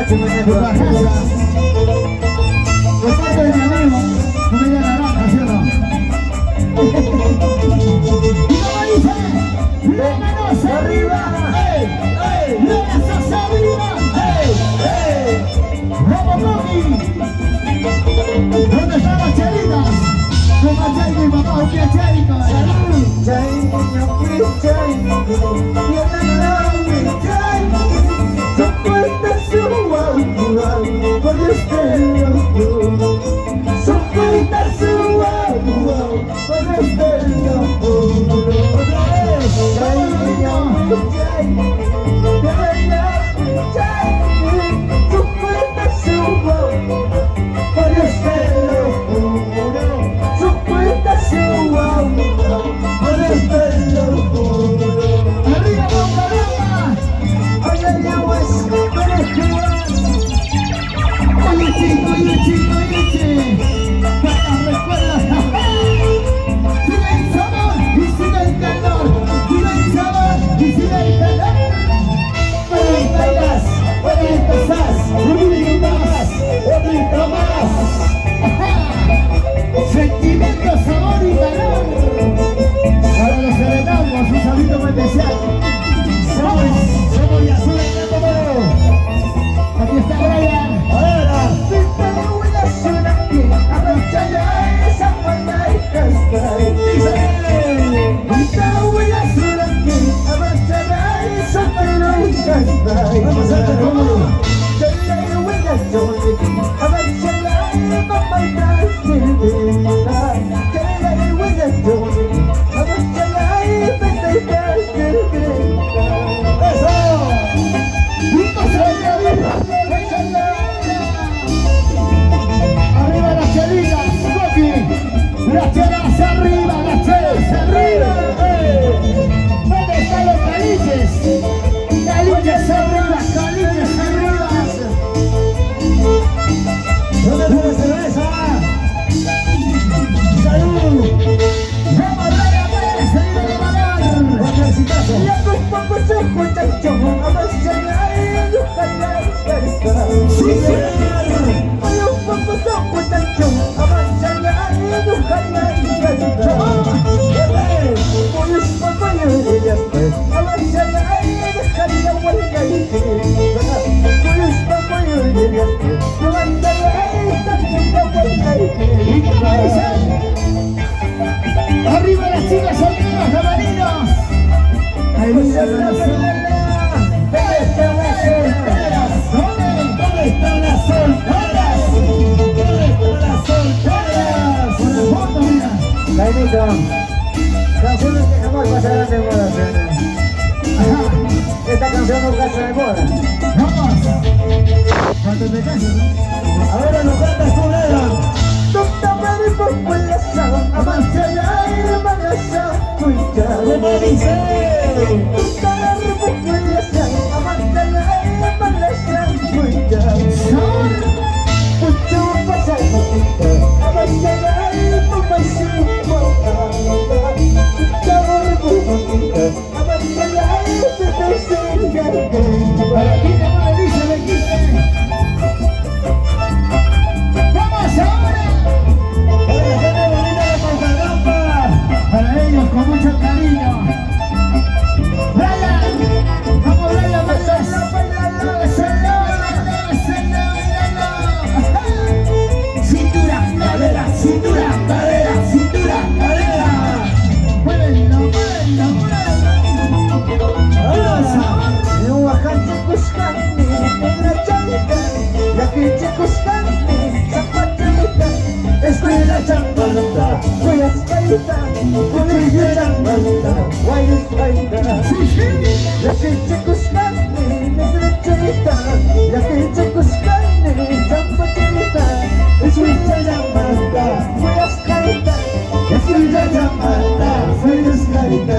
Tu casa. De parte de mi amigo, comida naranja, ¿sí o no? Y como dice, las manos arriba, las asas arriba, vamos Rocky. ¿Dónde están las chelitas? Con Machay y papá, un piachérico. Sentimiento, sabor y calor. Para los serenados, un saludo muy especial. Somos y azul en el número. Aquí está Brian. Vamos a ver cómo. Arriba las chelitas, Rocky. Las chelas arriba, las chelas arriba. ¿Dónde están los caliches? Caliches arriba, caliches arriba. ¿Dónde está la cerveza? ¡Salud! ¡Vamos a ver a ver! ¡Seguido de bailar! ¡Buen exitazo! ¡Sí, señor! Arriba las chicas solteras, camarinos. Ahí viene la ¿Dónde están las solteras? ¿Dónde están las solteras? ¿Dónde están las solteras? Por el fondo, mira. Caimito, canciones que jamás pasarán de moda, señor. Ajá. Esta canción no pasa de moda. Vamos. Cuando te cases, ¿no? Ahora lo cantas tú, Leo. ¿Cómo dice? Para ti, te voy a decir, le quise. ¡Vamos ahora! Para ellos con mucho cariño. Brian, vamos Brian, cintura, cadera, cintura, cadera, cintura, cadera. Muévelo, muévelo, muévelo. Vamos ahora. Escuela chambanta, voy a escaita, voy a chambanta, voy a escaita. La que te cuscane, negra chavita, la que te cuscane, champachita. Escuela chambanta, voy a escaita, escuela chambanta, voy a escaita.